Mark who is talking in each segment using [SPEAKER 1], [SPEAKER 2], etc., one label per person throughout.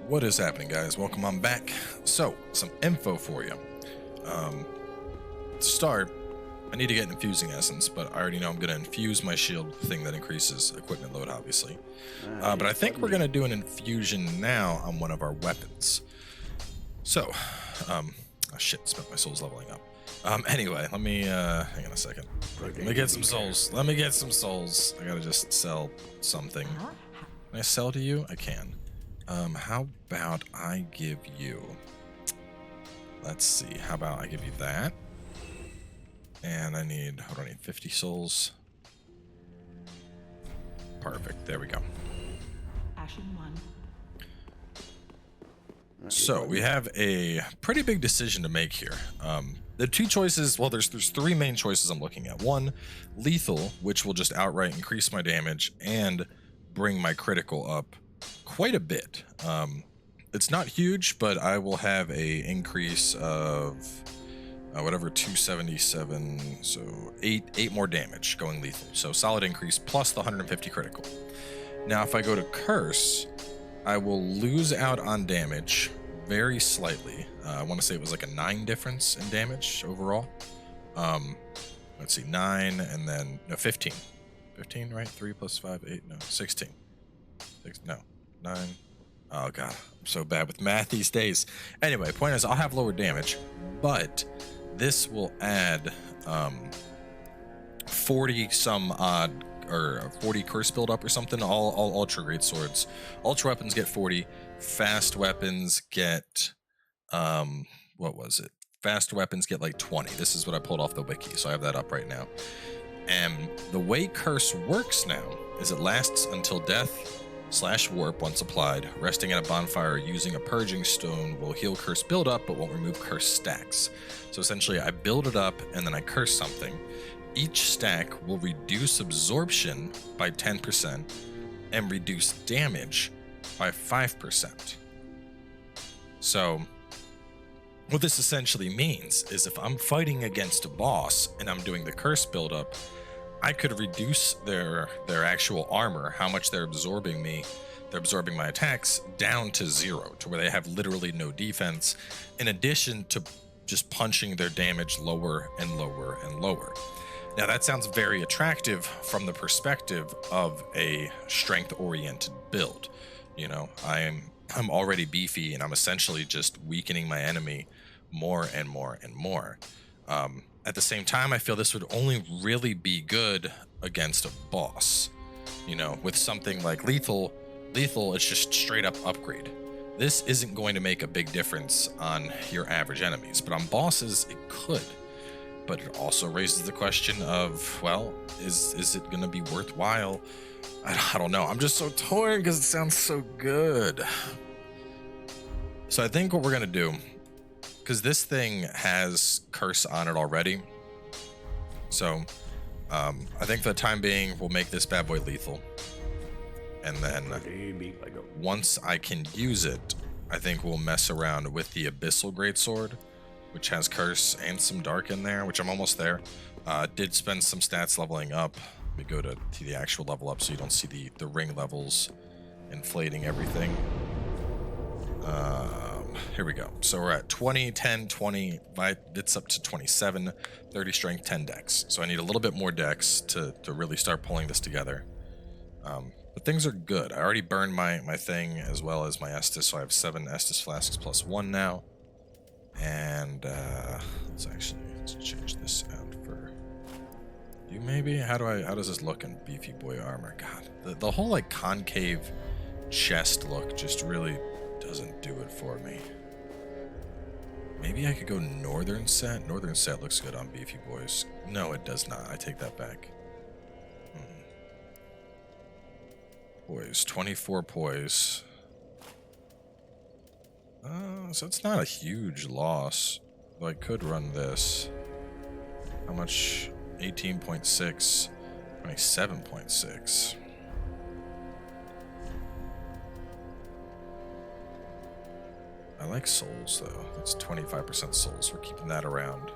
[SPEAKER 1] What is happening, guys? Welcome on back. So, some info for you. To start, I need to get an infusing essence, but I already know I'm going to infuse my shield thing that increases equipment load, obviously. But I think we're going to do an infusion now on one of our weapons. So, oh shit, spent my souls leveling up. Anyway, let me, hang on a second. Let me get some souls. I gotta just sell something. Can I sell to you? I can. How about I give you, let's see, how about I give you that? And I need, what do I need, 50 souls? Perfect, there we go.
[SPEAKER 2] Ashen one.
[SPEAKER 1] So we have a pretty big decision to make here. The two choices, well, there's three main choices I'm looking at. One, lethal, which will just outright increase my damage and bring my critical up quite a bit. It's not huge, but I will have a increase of whatever, 277, so eight more damage going lethal. So solid increase plus the 150 critical. Now if I go to curse, I will lose out on damage very slightly. I want to say it was like a 9 difference in damage overall. Let's see, 9 and then no 15. 15, right? 3 plus 5, 8, no, 16. 9. Oh god, I'm so bad with math these days. Anyway, point is I'll have lower damage, but this will add 40 some odd or 40 curse build up or something. All ultra great swords, ultra weapons get 40, fast weapons get what was it, fast weapons get like 20. This is what I pulled off the wiki, so I have that up right now. And the way curse works now is it lasts until death/warp once applied. Resting at a bonfire using a purging stone will heal curse buildup but won't remove curse stacks. So essentially I build it up and then I curse something. Each stack will reduce absorption by 10% and reduce damage by 5%. So what this essentially means is if I'm fighting against a boss and I'm doing the curse buildup, I could reduce their actual armor, how much they're absorbing my attacks, down to 0, to where they have literally no defense, in addition to just punching their damage lower and lower and lower. Now that sounds very attractive from the perspective of a strength-oriented build. You know, I'm already beefy and I'm essentially just weakening my enemy more and more and more. At the same time, I feel this would only really be good against a boss. You know, with something like lethal, it's just straight up upgrade. This isn't going to make a big difference on your average enemies, but on bosses, it could. But it also raises the question of, well, is it going to be worthwhile? I don't know. I'm just so torn because it sounds so good. So I think what we're going to do, because this thing has curse on it already, so I think for the time being we'll make this bad boy lethal, and then once I can use it, I think we'll mess around with the abyssal greatsword, which has curse and some dark in there, which I'm almost there. Did spend some stats leveling up. Let me go to the actual level up so you don't see the ring levels inflating everything. Here we go. So we're at 20, 10, 20, it's up to 27, 30 strength, 10 dex. So I need a little bit more dex to really start pulling this together. But things are good. I already burned my thing as well as my Estus, so I have 7 Estus Flasks plus 1 now. And let's change this out for you maybe. How does this look in beefy boy armor? God, the whole like concave chest look just really doesn't do it for me. Maybe I could go northern set. Northern set looks good on beefy boys. No, it does not. I take that back. Poise, 24 poise. So it's not a huge loss. Though I could run this. How much? 18.6, 27.6. I like souls though. That's 25% souls. We're keeping that around.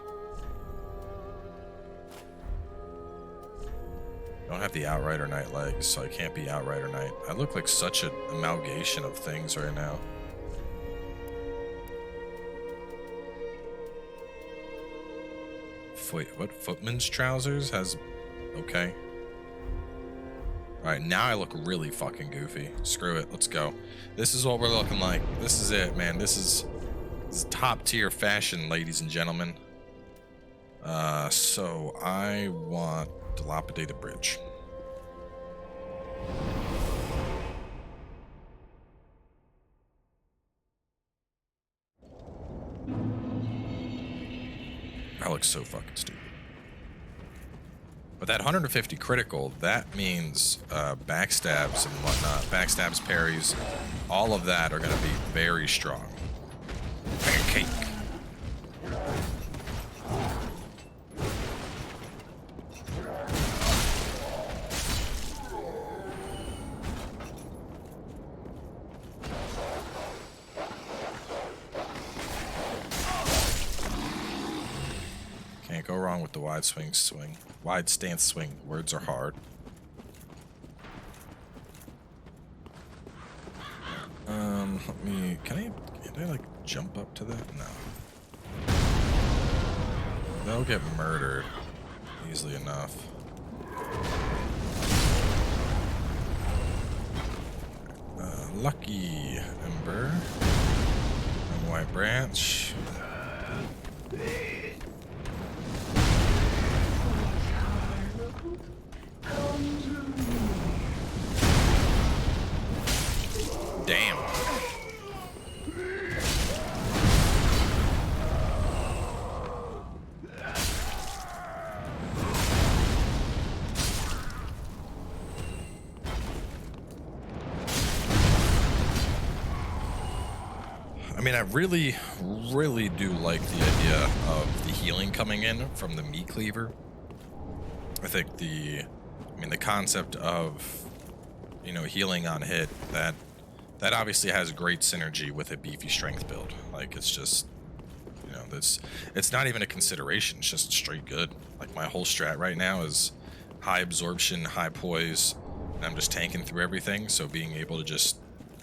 [SPEAKER 1] I don't have the Outrider Knight legs, so I can't be Outrider Knight. I look like such an amalgamation of things right now. what footman's trousers has? Okay. All right, now I look really fucking goofy. Screw it, let's go. This is what we're looking like. This is it, man. This is top tier fashion, ladies and gentlemen. So I want dilapidated bridge. That looks so fucking stupid. But that 150 critical, that means backstabs and whatnot, backstabs, parries, all of that are going to be very strong. Pancake. Can't go wrong with the wide stance swing. Words are hard. Let me, can I like jump up to that? No. They'll get murdered easily enough. Lucky Ember and White Branch. Damn. I mean, I really, really do like the idea of the healing coming in from the meat cleaver. I think the concept of, you know, healing on hit, that obviously has great synergy with a beefy strength build. Like, it's just, you know, it's not even a consideration. It's just straight good. Like, my whole strat right now is high absorption, high poise, and I'm just tanking through everything. So being able to just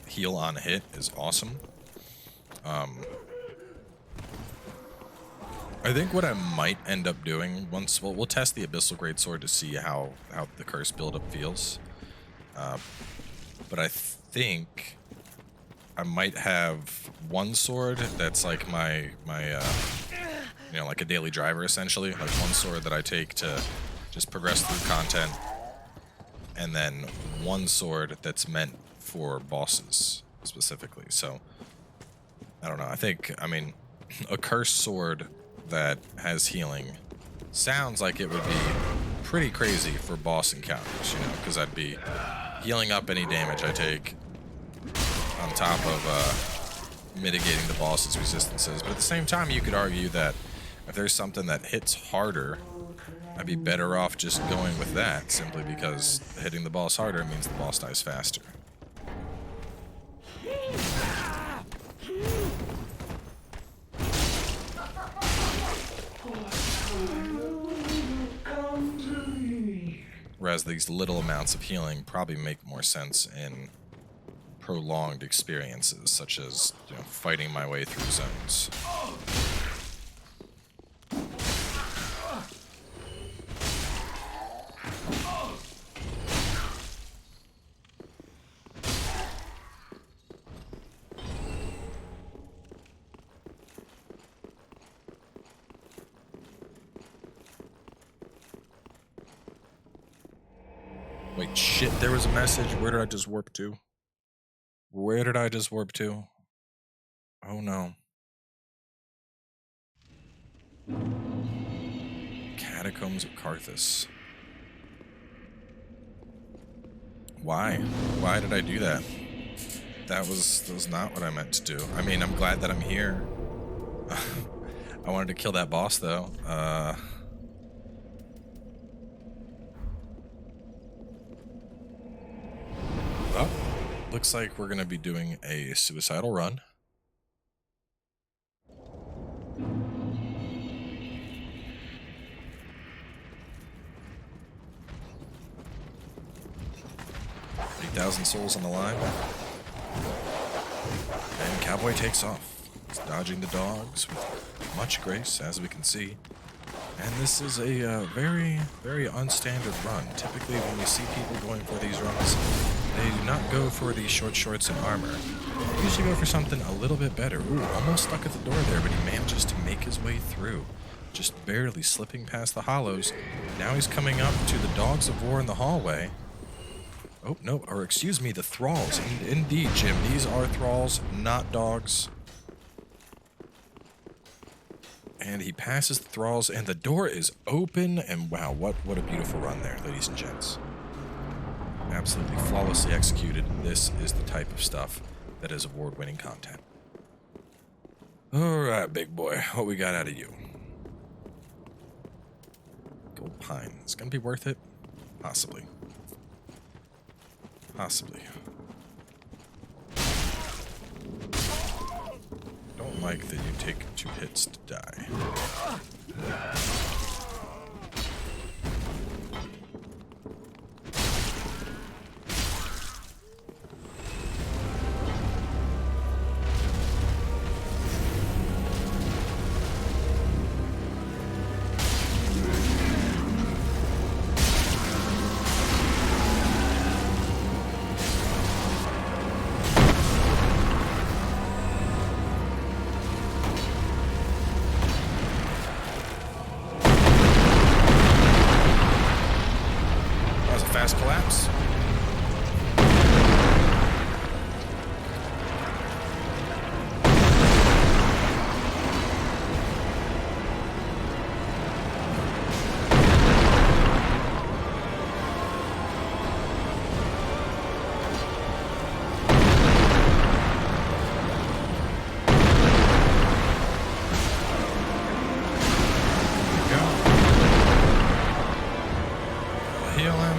[SPEAKER 1] heal on hit is awesome. I think what I might end up doing once, we'll test the Abyssal Greatsword to see how the curse buildup feels. But I think I might have one sword that's like my you know, like a daily driver essentially, like one sword that I take to just progress through content, and then one sword that's meant for bosses specifically. So I don't know. I mean, a cursed sword that has healing sounds like it would be pretty crazy for boss encounters, you know, because I'd be healing up any damage I take on top of mitigating the boss's resistances. But at the same time, you could argue that if there's something that hits harder, I'd be better off just going with that, simply because hitting the boss harder means the boss dies faster. Whereas these little amounts of healing probably make more sense in prolonged experiences, such as, you know, fighting my way through zones. Wait, shit, there was a message. Where did I just warp to? Where did I just warp to? Oh no. Catacombs of Carthus. Why? Why did I do that? That was not what I meant to do. I mean, I'm glad that I'm here. I wanted to kill that boss though. Oh, looks like we're gonna be doing a suicidal run. $8,000 souls on the line. And Cowboy takes off. He's dodging the dogs with much grace, as we can see. And this is a very, very unstandard run. Typically, when we see people going for these runs, they do not go for these short shorts and armor. They usually go for something a little bit better. Ooh, almost stuck at the door there, but he manages to make his way through. Just barely slipping past the hollows. Now he's coming up to the dogs of war in the hallway. Oh, no, or excuse me, the thralls. Indeed, Jim, these are thralls, not dogs. And he passes the thralls, and the door is open, and wow, what a beautiful run there, ladies and gents. Absolutely flawlessly executed. This is the type of stuff that is award-winning content. Alright, big boy, what we got out of you? Gold pine. It's gonna be worth it? Possibly. Possibly. Don't like that you take 2 hits to die. Collapse. Heal him.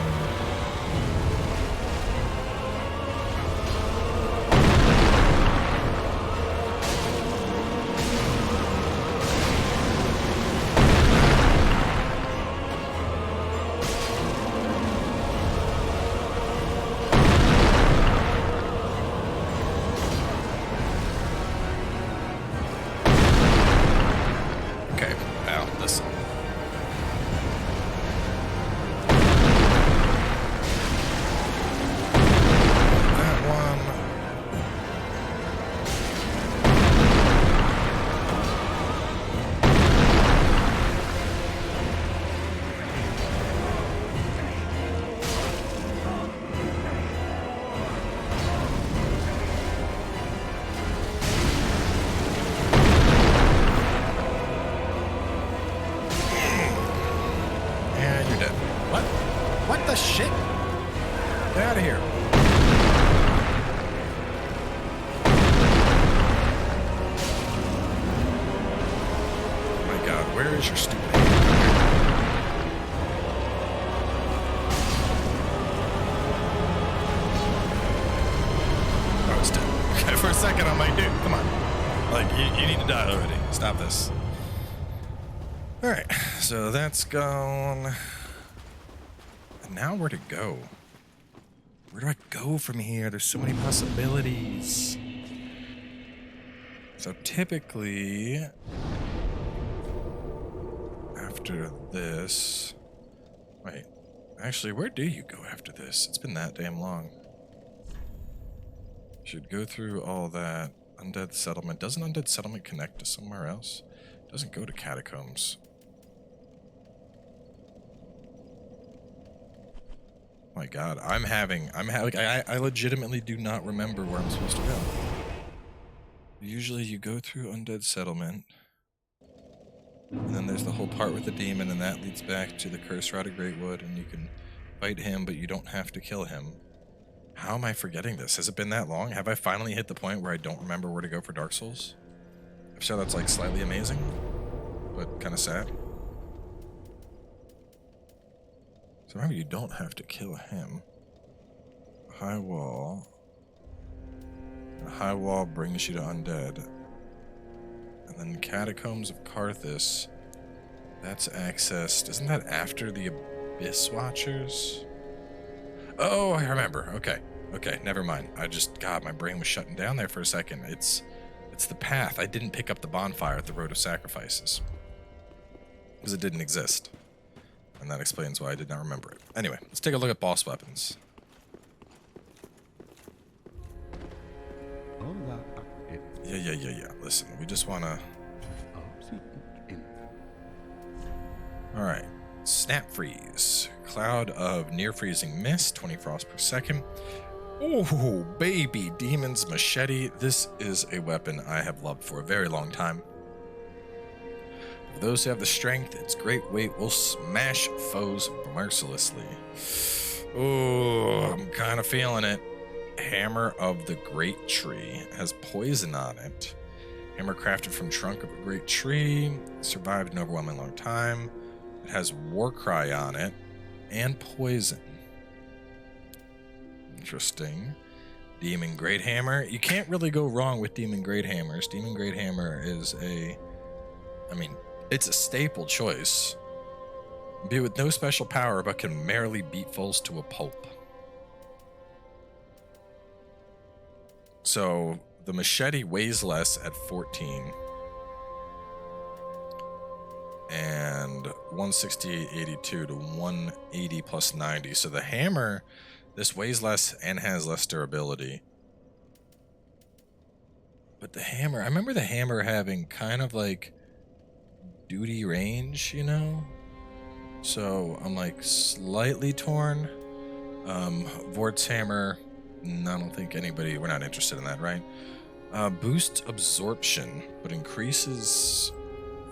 [SPEAKER 1] Shit! Get out of here. My god, where is your stupid hand? Oh, it's dead. Okay, for a second I'm like, dude, come on. Like, you need to die already. Stop this. Alright, so that's gone. Now where to go? Where do I go from here? There's so many possibilities. So typically, after this... Wait, actually, where do you go after this? It's been that damn long. Should go through all that. Undead Settlement. Doesn't Undead Settlement connect to somewhere else? It doesn't go to Catacombs. My god, I legitimately do not remember where I'm supposed to go. Usually you go through Undead Settlement, and then there's the whole part with the demon, and that leads back to the Curse Rod of Greatwood, and you can fight him, but you don't have to kill him. How am I forgetting this? Has it been that long? Have I finally hit the point where I don't remember where to go for Dark Souls? I'm sure that's like slightly amazing, but kind of sad. So remember, you don't have to kill him. High wall. And high wall brings you to Undead. And then Catacombs of Carthus. That's accessed. Isn't that after the Abyss Watchers? Oh, I remember. Okay. Okay, never mind. God, my brain was shutting down there for a second. It's the path. I didn't pick up the bonfire at the Road of Sacrifices. because it didn't exist. And that explains why I did not remember it. Anyway, let's take a look at boss weapons. Yeah. Listen, we just want to... Alright. Snap Freeze. Cloud of near freezing mist, 20 frost per second. Oh, baby, Demon's Machete. This is a weapon I have loved for a very long time. For those who have the strength, its great weight will smash foes mercilessly. Oh, I'm kind of feeling it. Hammer of the Great Tree has poison on it. Hammer crafted from trunk of a great tree. Survived an overwhelmingly long time. It has Warcry on it and poison. Interesting. Demon Great Hammer. You can't really go wrong with Demon Great Hammers. Demon Great Hammer is it's a staple choice. Be with no special power, but can merrily beat foes to a pulp. So the machete weighs less at 14. And 168.82 to 180 plus 90. So the hammer, this weighs less and has less durability. But the hammer, I remember the hammer having kind of like duty range, you know? So I'm like slightly torn. Vort's hammer, I don't think anybody, we're not interested in that, right? Boosts absorption, but increases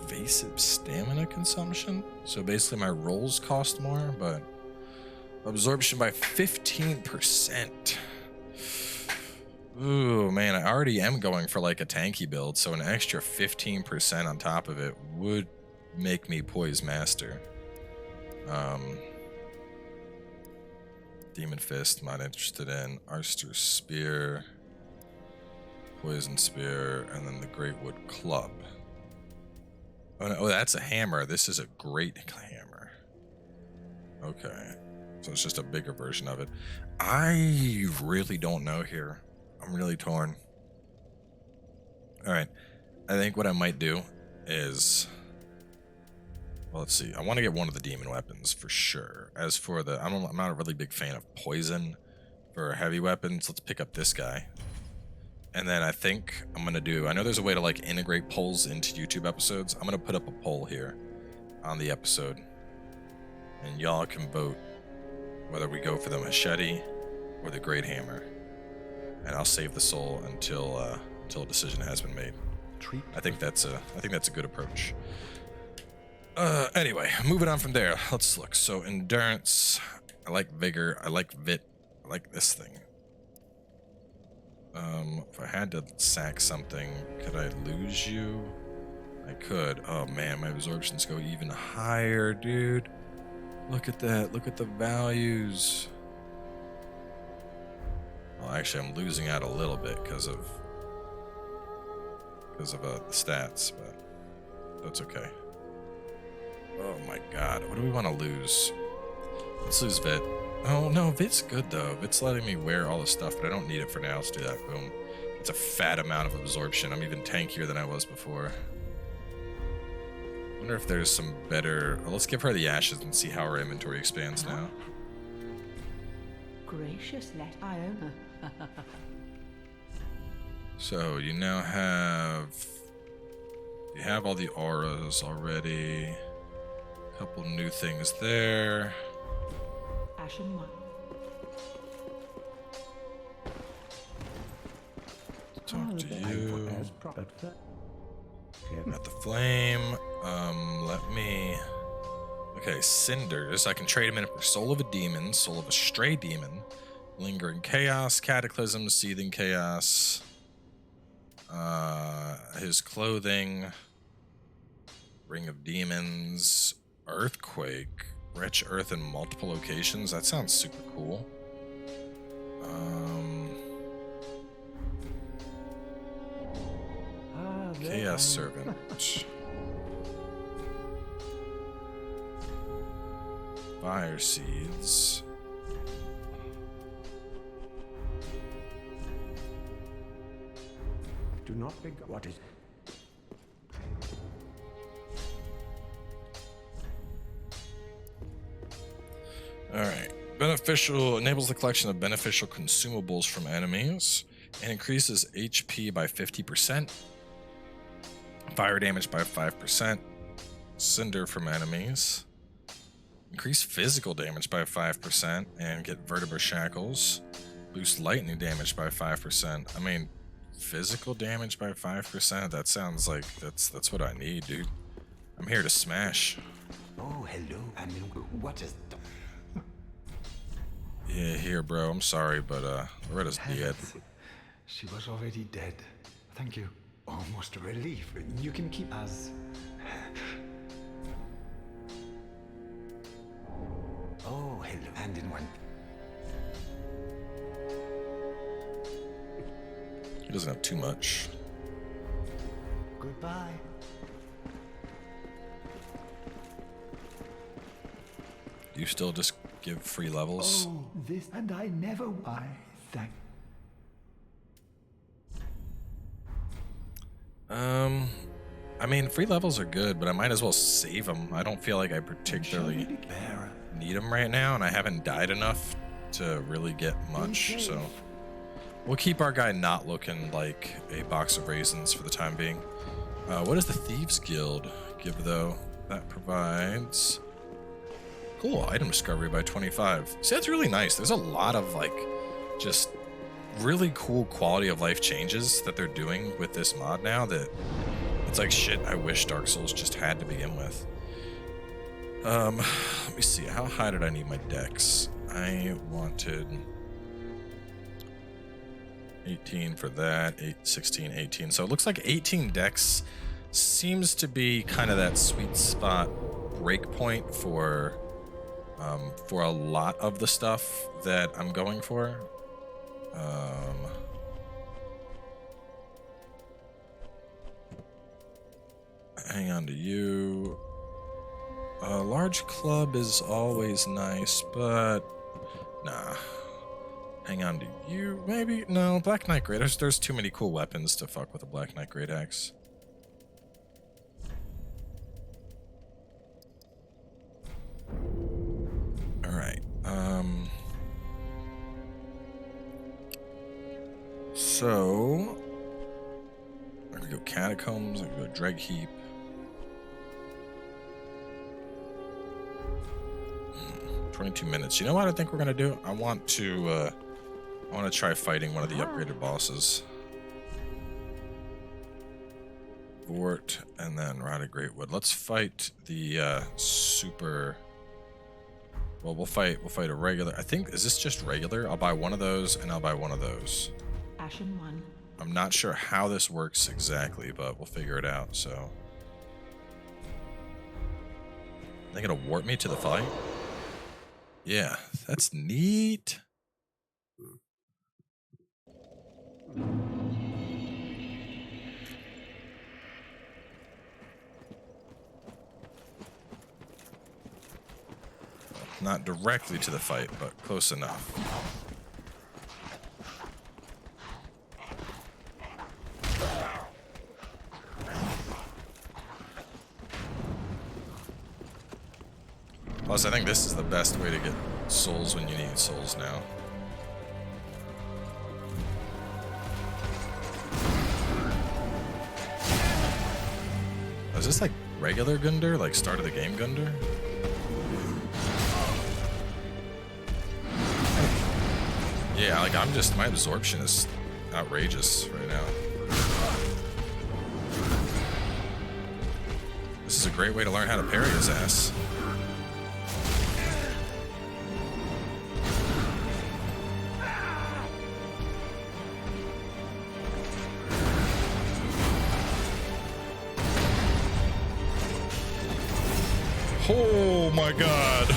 [SPEAKER 1] evasive stamina consumption. So basically my rolls cost more, but absorption by 15%. Ooh, man, I already am going for like a tanky build, so an extra 15% on top of it would make me Poise Master. Demon Fist, not interested in. Arster Spear, Poison Spear, and then the Greatwood Club. Oh, that's a hammer. This is a great hammer. Okay. So it's just a bigger version of it. I really don't know here. I'm really torn. Alright. I think what I might do is... Well, let's see. I want to get one of the demon weapons for sure. As for the... I'm not a really big fan of poison for heavy weapons. Let's pick up this guy. And then I think I'm going to do... I know there's a way to like integrate polls into YouTube episodes. I'm going to put up a poll here on the episode. And y'all can vote whether we go for the machete or the great hammer. And I'll save the soul until a decision has been made. I think that's a good approach. Anyway, moving on from there. Let's look. So endurance, I like vigor, I like vit, I like this thing. If I had to sack something, could I lose you? I could. Oh man, my absorptions go even higher, dude. Look at that. Look at the values. Well, actually, I'm losing out a little bit because of the stats, but that's okay. Oh my god, what do we want to lose? Let's lose Vit. Oh no, Vit's good though. Vit's letting me wear all the stuff, but I don't need it for now. Let's do that. Boom. It's a fat amount of absorption. I'm even tankier than I was before. I wonder if there's some better... Well, let's give her the ashes and see how her inventory expands now.
[SPEAKER 2] Gracious, let Iona.
[SPEAKER 1] So you now have... You have all the auras already. A couple new things there.
[SPEAKER 2] Ashen one.
[SPEAKER 1] Talk to you. Got the flame. Let me... Okay, Cinders. I can trade him in for Soul of a Demon, Soul of a Stray Demon, Lingering Chaos, Cataclysm, Seething Chaos, his clothing, Ring of Demons, Earthquake, Wretch Earth in multiple locations. That sounds super cool. Chaos Servant. Fire Seeds.
[SPEAKER 3] Do not think what is...
[SPEAKER 1] Alright. Beneficial enables the collection of beneficial consumables from enemies and increases HP by 50%, fire damage by 5%, cinder from enemies, increase physical damage by 5%, and get vertebra shackles, boost lightning damage by 5%. I mean, physical damage by 5%? That sounds like that's what I need, dude. I'm here to smash.
[SPEAKER 3] Oh, hello. I mean, what is...
[SPEAKER 1] Yeah, here, bro. I'm sorry, but Loretta's dead.
[SPEAKER 3] She was already dead. Thank you. Almost a relief. You can keep us. Oh, hello. And in one.
[SPEAKER 1] He doesn't have too much.
[SPEAKER 3] Goodbye.
[SPEAKER 1] Do you still just give free levels?
[SPEAKER 3] Oh, this and I never. I thank.
[SPEAKER 1] I mean, free levels are good, but I might as well save them. I don't feel like I particularly need them right now, and I haven't died enough to really get much, so we'll keep our guy not looking like a box of raisins for the time being. What does the Thieves Guild give, though? That provides... Cool, item discovery by 25. See, that's really nice. There's a lot of, like, just really cool quality of life changes that they're doing with this mod now that it's like shit I wish Dark Souls just had to begin with. Let me see, how high did I need my dex? I wanted 18 for that, 16, 18. So it looks like 18 dex seems to be kind of that sweet spot breakpoint for a lot of the stuff that I'm going for. Hang on to you. A large club is always nice, but nah. Hang on to you, maybe? No, Black Knight Great. There's too many cool weapons to fuck with a Black Knight Great Axe. Alright, so I'm gonna go Catacombs, I'm gonna go Dreg Heap. 22 minutes. You know what I think we're gonna do? I want to try fighting one of the upgraded bosses. Vort and then Rotted Greatwood. Let's fight the super. Well, we'll fight a regular. I think, is this just regular? I'll buy one of those and I'll buy one of those.
[SPEAKER 2] Ashen 1.
[SPEAKER 1] I'm not sure how this works exactly, but we'll figure it out. So, they gonna warp me to the fight? Yeah, that's neat. Not directly to the fight, but close enough. Plus, I think this is the best way to get souls when you need souls now. Is this like regular Gunder? Like start of the game Gunder? Yeah, like my absorption is outrageous right now. This is a great way to learn how to parry his ass. Oh my god.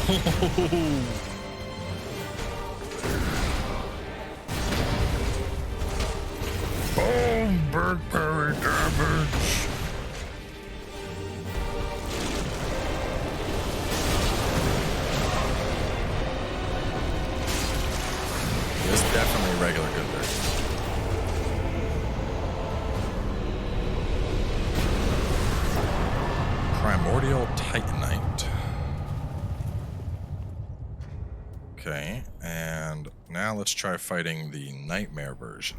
[SPEAKER 1] Boom, bird parry damage. It's definitely regular Gunder. Primordial Titanite. now let's try fighting the Nightmare version.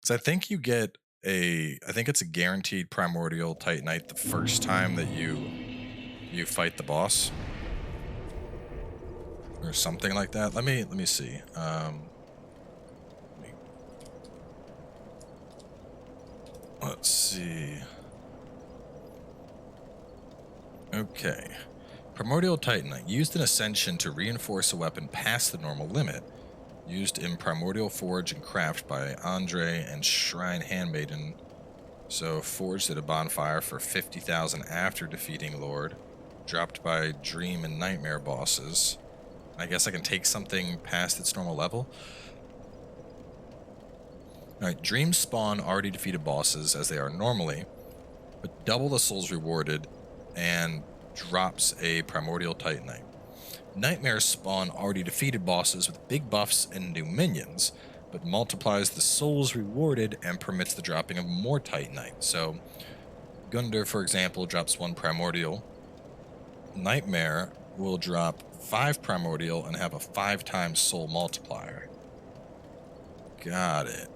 [SPEAKER 1] So I think you get I think it's a guaranteed primordial Titanite the first time that you fight the boss. Or something like that. Let me see. Let's see. Okay. Primordial Titanite. Used in Ascension to reinforce a weapon past the normal limit. Used in Primordial Forge and Craft by Andre and Shrine Handmaiden. So forged at a bonfire for 50,000 after defeating Lord. Dropped by Dream and Nightmare bosses. I guess I can take something past its normal level. Alright, Dreams spawn already defeated bosses as they are normally, but double the souls rewarded and drops a Primordial Titanite. Nightmares spawn already defeated bosses with big buffs and new minions, but multiplies the souls rewarded and permits the dropping of more Titanite. So, Gunder, for example, drops 1 Primordial. Nightmare will drop 5 Primordial and have a 5 times soul multiplier. Got it.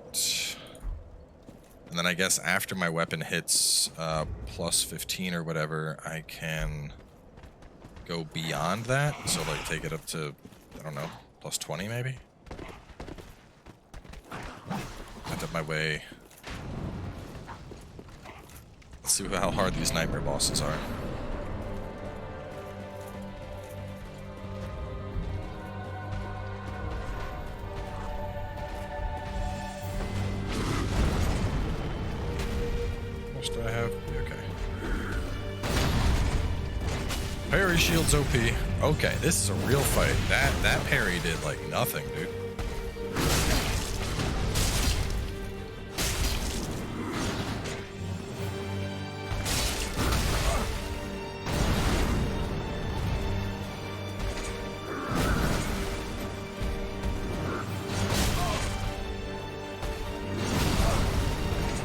[SPEAKER 1] And then I guess after my weapon hits plus 15 or whatever, I can go beyond that. So like take it up to, I don't know, plus 20 maybe? Went up my way. Let's see how hard these Nightmare bosses are. What do I have? Okay. Parry shield's OP. Okay, this is a real fight. That parry did like nothing, dude.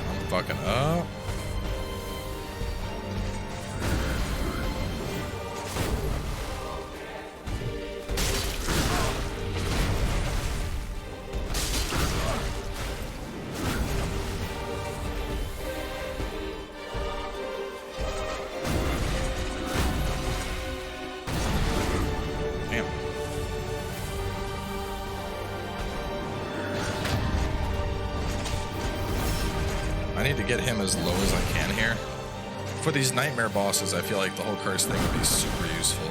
[SPEAKER 1] I'm fucking up. I need to get him as low as I can here. For these Nightmare bosses, I feel like the whole curse thing would be super useful.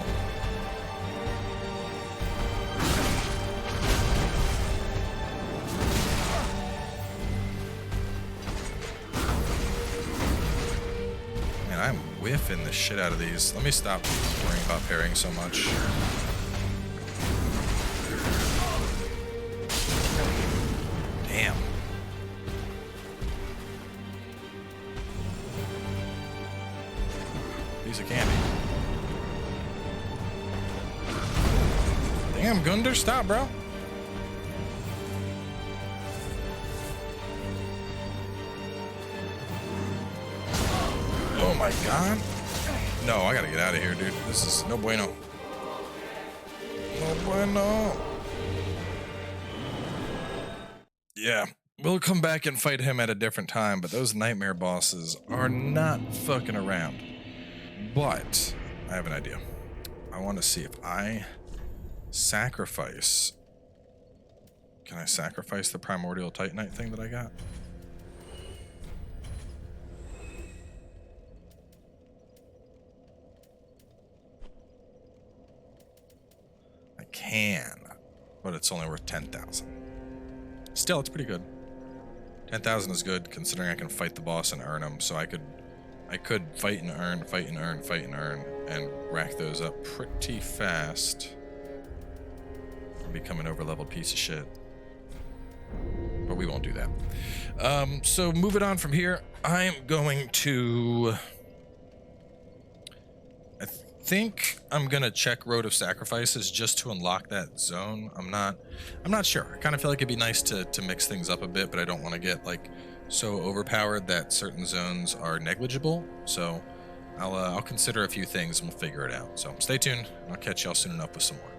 [SPEAKER 1] Man, I'm whiffing the shit out of these. Let me stop worrying about parrying so much. Damn. Piece of candy. Damn, Gunder, stop, bro. Oh my god. No, I gotta get out of here, dude. This is no bueno. No bueno. Yeah, we'll come back and fight him at a different time, but those Nightmare bosses are not fucking around. But I have an idea. I want to see if I sacrifice. Can I sacrifice the Primordial Titanite thing that I got? I can, but it's only worth 10,000. Still, it's pretty good. 10,000 is good considering I can fight the boss and earn them, so I could fight and earn, fight and earn, fight and earn, and rack those up pretty fast. And become an over-leveled piece of shit. But we won't do that. So moving on from here, I'm going to... I think I'm gonna check Road of Sacrifices just to unlock that zone. I'm not sure. I kind of feel like it'd be nice to mix things up a bit, but I don't want to get like so overpowered that certain zones are negligible. So I'll consider a few things and we'll figure it out. So stay tuned. I'll catch y'all soon enough with some more.